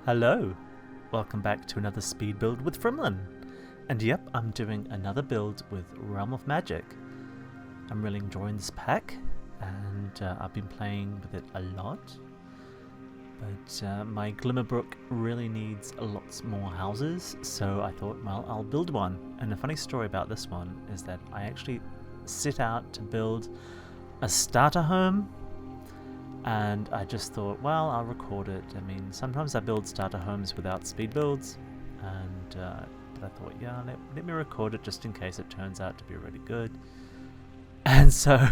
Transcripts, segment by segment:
Hello, welcome back to another speed build with Frimlin. And yep, I'm doing another build with Realm of Magic. I'm really enjoying this pack, and I've been playing with it a lot. But my Glimmerbrook really needs lots more houses, so I thought, well, I'll build one. And the funny story about this one is that I actually set out to build a starter home, and I just thought, well, I'll record it. I mean, sometimes I build starter homes without speed builds, and but I thought, yeah, let me record it just in case it turns out to be really good. And so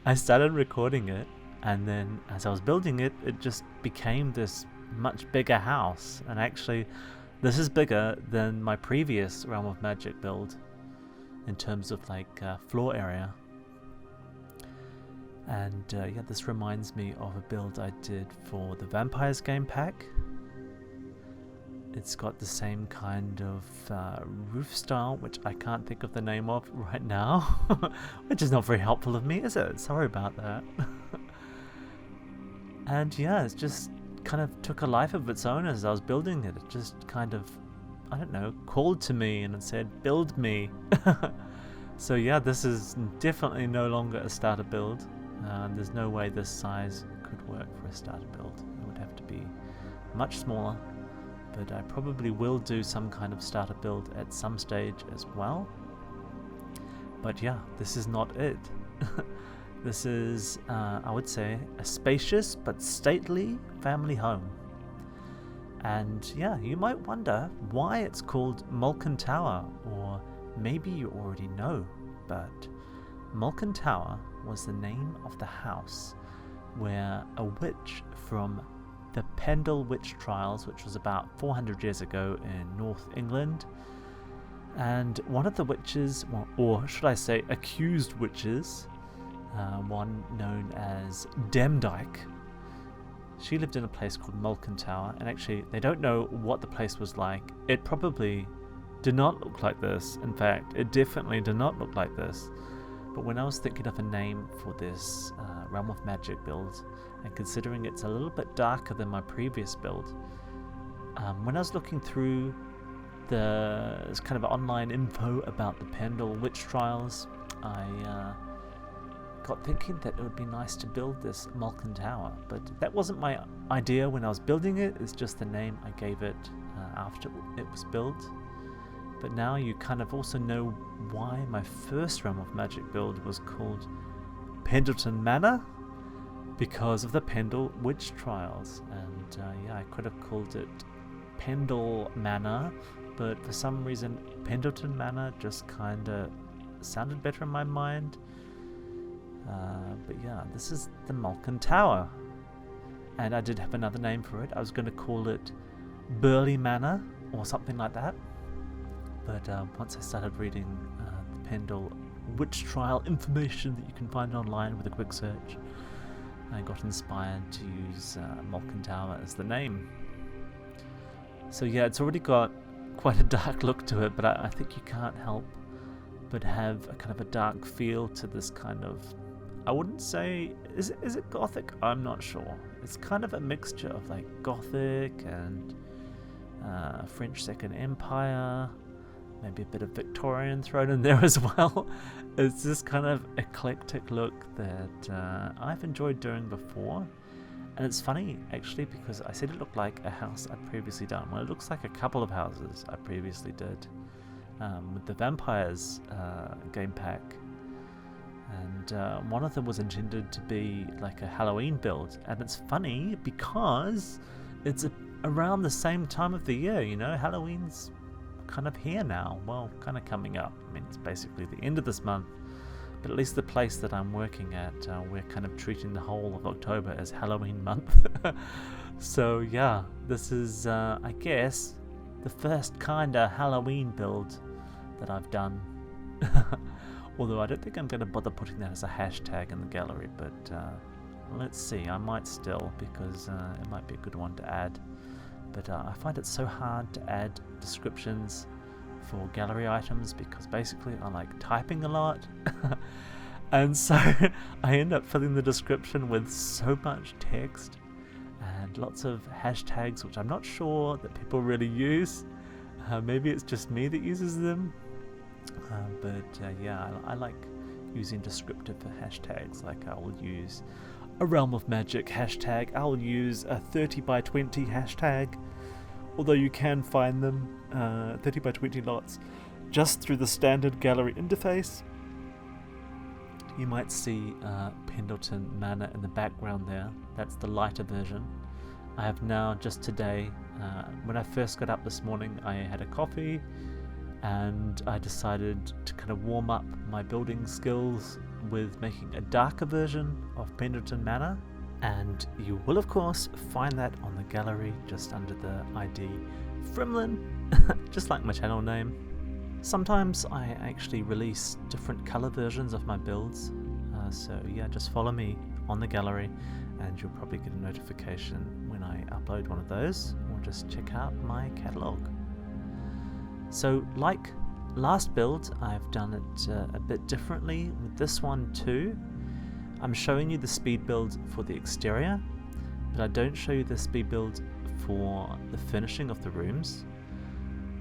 I started recording it, and then as I was building it, it just became this much bigger house. And actually, this is bigger than my previous Realm of Magic build in terms of like floor area. And yeah, this reminds me of a build I did for the Vampires game pack. It's got the same kind of roof style, which I can't think of the name of right now, which is not very helpful of me, is it? Sorry about that. And yeah, it just kind of took a life of its own as I was building it. It just kind of, I don't know, called to me and it said, build me. So yeah, this is definitely no longer a starter build. There's no way this size could work for a starter build. It would have to be much smaller, but I probably will do some kind of starter build at some stage as well. But yeah, this is not it. This is, I would say, a spacious but stately family home. And yeah, you might wonder why it's called Malkin Tower, or maybe you already know, but Malkin Tower was the name of the house where a witch from the Pendle witch trials, which was about 400 years ago in North England, and one of the witches, or should I say accused witches, one known as Demdike, she lived in a place called Malkin Tower, and actually they don't know what the place was like. It probably did not look like this. In fact, it definitely did not look like this. But when I was thinking of a name for this Realm of Magic build, and considering it's a little bit darker than my previous build, when I was looking through the kind of online info about the Pendle witch trials, I got thinking that it would be nice to build this Malkin Tower. But that wasn't my idea when I was building it. It's just the name I gave it after it was built. But now you kind of also know why my first Realm of Magic build was called Pendleton Manor, because of the Pendle witch trials. And yeah, I could have called it Pendle Manor, but for some reason Pendleton Manor just kind of sounded better in my mind. But yeah, this is the Malkin Tower, and I did have another name for it. I was going to call it Burley Manor or something like that. But once I started reading the Pendle witch trial information that you can find online with a quick search, I got inspired to use Malkin Tower as the name. So yeah, it's already got quite a dark look to it, but I think you can't help but have a kind of a dark feel to this kind of, I wouldn't say, is it Gothic? I'm not sure. It's kind of a mixture of like Gothic and French Second Empire, maybe a bit of Victorian thrown in there as well. It's this kind of eclectic look that I've enjoyed doing before. And it's funny, actually, because I said it looked like a house I'd previously done. Well, it looks like a couple of houses I previously did with the Vampires game pack. And one of them was intended to be like a Halloween build. And it's funny because it's around the same time of the year, you know, Halloween's kind of here now, well, kind of coming up. I mean, it's basically the end of this month, but at least the place that I'm working at, we're kind of treating the whole of October as Halloween month. So yeah, this is I guess the first kind of Halloween build that I've done. Although I don't think I'm going to bother putting that as a hashtag in the gallery, but let's see, I might still, because it might be a good one to add. But I find it so hard to add descriptions for gallery items because basically I like typing a lot. And so I end up filling the description with so much text, and and lots of hashtags, which I'm not sure that people really use. Maybe it's just me that uses them. Yeah, I like using descriptive hashtags. Like I will use a Realm of Magic hashtag, I will use a 30x20 hashtag, although you can find them 30x20 lots just through the standard gallery interface. You might see Pendleton Manor in the background there. That's the lighter version. I have now, just today, when I first got up this morning, I had a coffee and I decided to kind of warm up my building skills with making a darker version of Pendleton Manor. And you will of course find that on the gallery just under the ID Frimlin, just like my channel name. Sometimes I actually release different color versions of my builds, so yeah, just follow me on the gallery and you'll probably get a notification when I upload one of those, or just check out my catalog. So like last build, I've done it a bit differently with this one too. I'm showing you the speed build for the exterior, but I don't show you the speed build for the finishing of the rooms.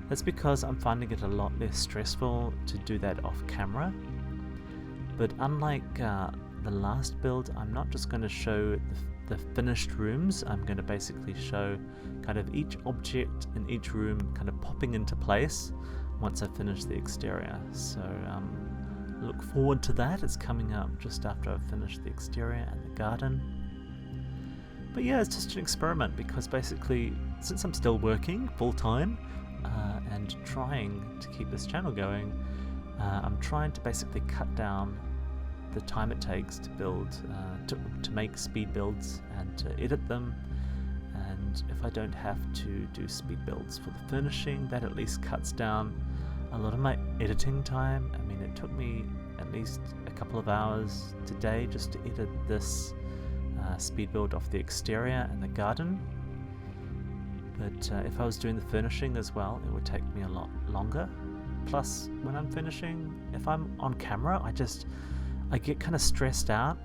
That's because I'm finding it a lot less stressful to do that off camera. But unlike the last build, I'm not just going to show the finished rooms. I'm going to basically show kind of each object in each room kind of popping into place once I finish the exterior. So look forward to that. It's coming up just after I've finished the exterior and the garden. But yeah, it's just an experiment, because basically since I'm still working full-time and trying to keep this channel going, I'm trying to basically cut down the time it takes to build, to make speed builds and to edit them. And if I don't have to do speed builds for the furnishing, that at least cuts down a lot of my editing time. I mean, it took me at least a couple of hours today just to edit this speed build of the exterior and the garden. But if I was doing the furnishing as well, it would take me a lot longer. Plus, when I'm finishing, if I'm on camera, I get kind of stressed out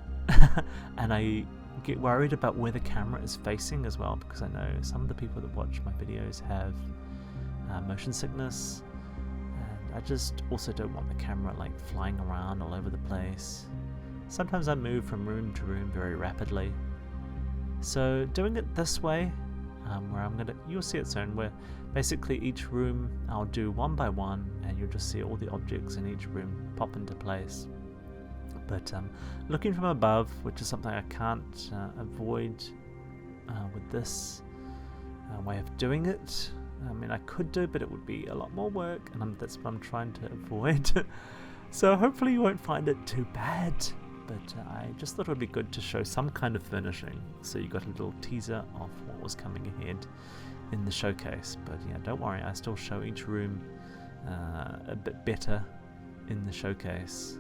and I get worried about where the camera is facing as well, because I know some of the people that watch my videos have motion sickness, and I just also don't want the camera like flying around all over the place. Sometimes I move from room to room very rapidly. So doing it this way, where you'll see it soon, where basically each room I'll do one by one, and you'll just see all the objects in each room pop into place. But looking from above, which is something I can't avoid with this way of doing it. I mean, I could do, but it would be a lot more work, and that's what I'm trying to avoid. So hopefully you won't find it too bad. But I just thought it would be good to show some kind of furnishing, so you got a little teaser of what was coming ahead in the showcase. But yeah, don't worry, I still show each room a bit better in the showcase.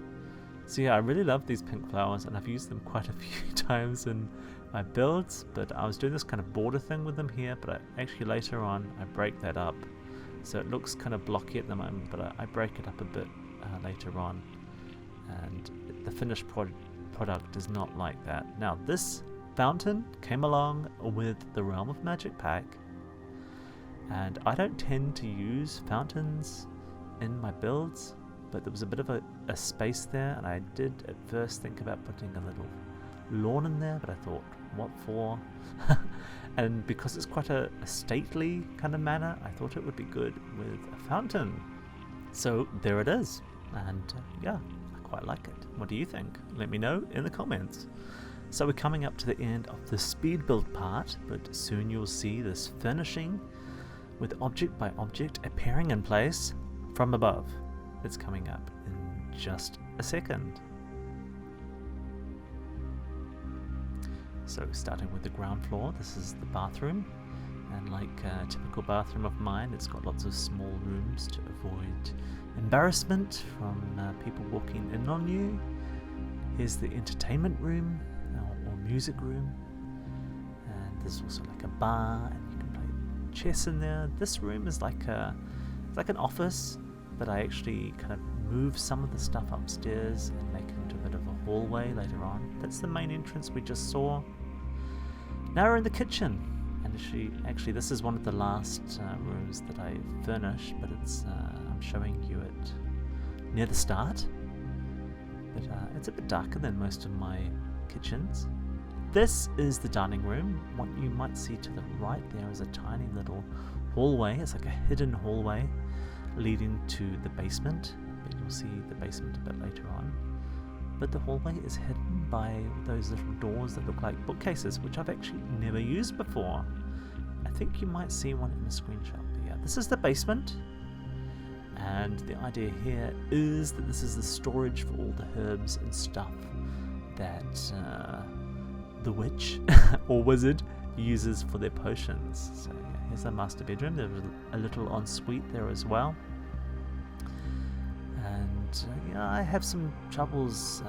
So yeah, I really love these pink flowers, and I've used them quite a few times in my builds, but I was doing this kind of border thing with them here, but actually later on I break that up. So it looks kind of blocky at the moment, but I break it up a bit later on. And the finished product is not like that. Now, this fountain came along with the Realm of Magic pack, and I don't tend to use fountains in my builds, but there was a bit of a space there, and I did at first think about putting a little lawn in there, but I thought, what for? And because it's quite a stately kind of manor, I thought it would be good with a fountain. So there it is, and yeah, quite like it. What do you think? Let me know in the comments. So we're coming up to the end of the speed build part, but soon you'll see this furnishing with object by object appearing in place from above. It's coming up in just a second. So starting with the ground floor, this is the bathroom, and like a typical bathroom of mine, it's got lots of small rooms to avoid embarrassment from people walking in on you. Here's the entertainment room or music room, and there's also like a bar, and you can play chess in there. This room is like an office, but I actually kind of move some of the stuff upstairs and make it into a bit of a hallway later on. That's the main entrance we just saw. Now we're in the kitchen. Actually, this is one of the last rooms that I furnished, but it's I'm showing you it near the start. But it's a bit darker than most of my kitchens. This is the dining room. What you might see to the right there is a tiny little hallway. It's like a hidden hallway leading to the basement, but you'll see the basement a bit later on. But the hallway is hidden by those little doors that look like bookcases, which I've actually never used before. I think you might see one in the screenshot. But yeah, this is the basement. And the idea here is that this is the storage for all the herbs and stuff that the witch or wizard uses for their potions. So yeah, here's the master bedroom. There's a little ensuite there as well. And yeah, I have some troubles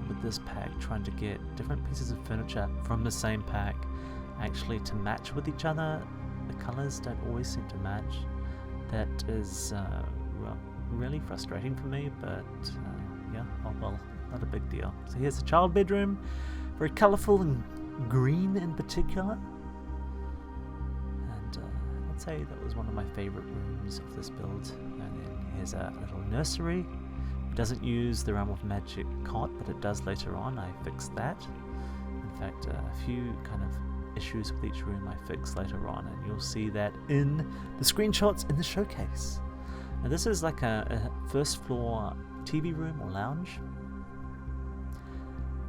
with this pack trying to get different pieces of furniture from the same pack actually to match with each other. The colors don't always seem to match. That is really frustrating for me, but yeah, oh well, not a big deal. So here's the child bedroom, very colourful and green in particular. And I'd say that was one of my favourite rooms of this build. And then here's a little nursery. It doesn't use the Realm of Magic cot, but it does later on. I fixed that. In fact, a few kind of issues with each room I fixed later on, and you'll see that in the screenshots in the showcase. Now this is like a first floor TV room or lounge.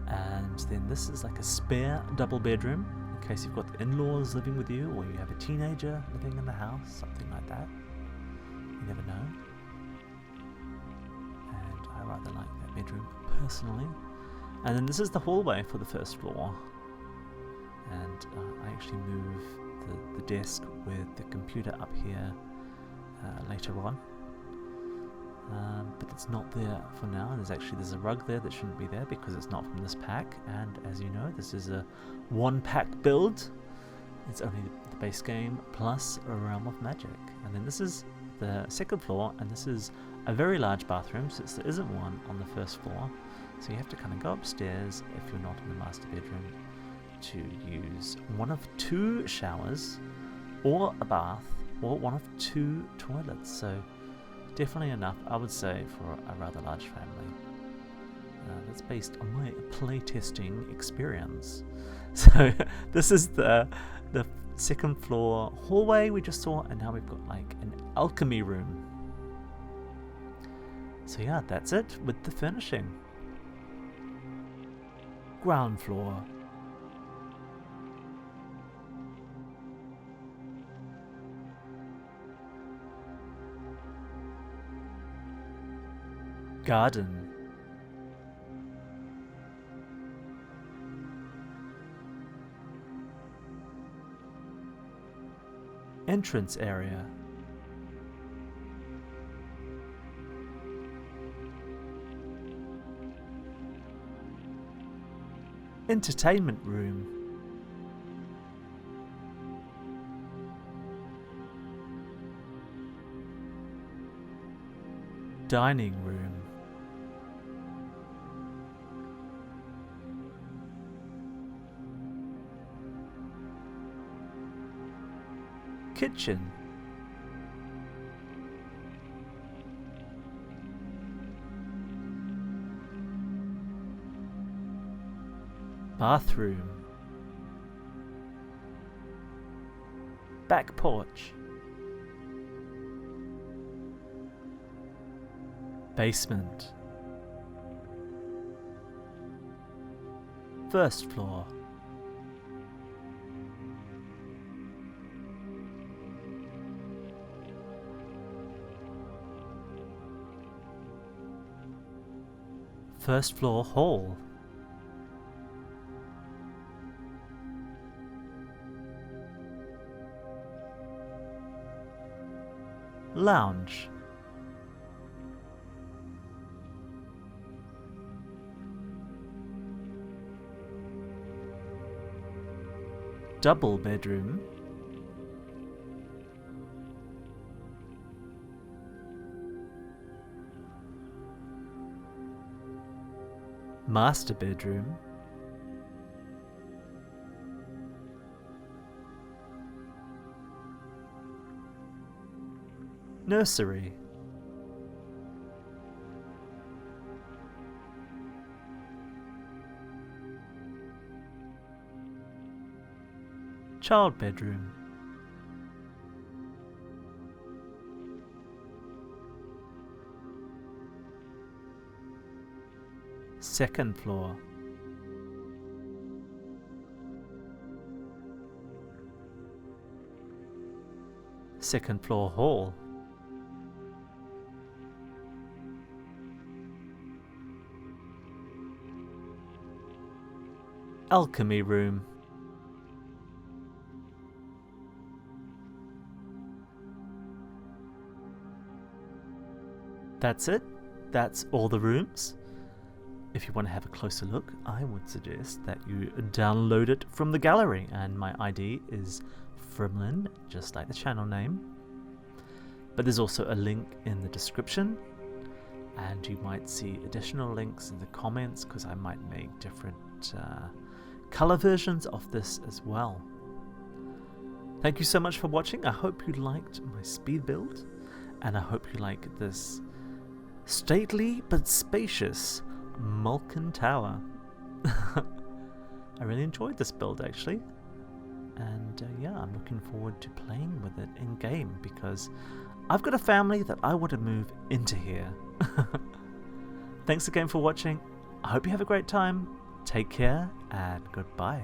And then this is like a spare double bedroom in case you've got the in-laws living with you, or you have a teenager living in the house, something like that. You never know. And I rather like that bedroom personally. And then this is the hallway for the first floor. And I actually move the desk with the computer up here later on. But it's not there for now. There's a rug there that shouldn't be there because it's not from this pack. And as you know, this is a one pack build. It's only the base game plus a Realm of Magic. And then this is the second floor, and this is a very large bathroom since there isn't one on the first floor. So you have to kind of go upstairs if you're not in the master bedroom to use one of two showers or a bath or one of two toilets. So definitely enough, I would say, for a rather large family. That's based on my playtesting experience. So this is the second floor hallway we just saw, and now we've got like an alchemy room. So yeah, that's it with the furnishing. Ground floor. Garden. Entrance area. Entertainment room. Dining room. Kitchen. Bathroom. Back porch. Basement. First floor. First floor hall. Lounge. Double bedroom. Master bedroom. Nursery. Child bedroom. Second floor. Second floor hall. Alchemy Room. That's it. That's all the rooms. If you want to have a closer look, I would suggest that you download it from the gallery, and my ID is Frimlin, just like the channel name. But there's also a link in the description, and you might see additional links in the comments because I might make different color versions of this as well. Thank you so much for watching. I hope you liked my speed build, and I hope you like this stately but spacious Malkin Tower. I really enjoyed this build actually, and yeah, I'm looking forward to playing with it in game because I've got a family that I want to move into here. Thanks again for watching. I hope you have a great time. Take care and goodbye.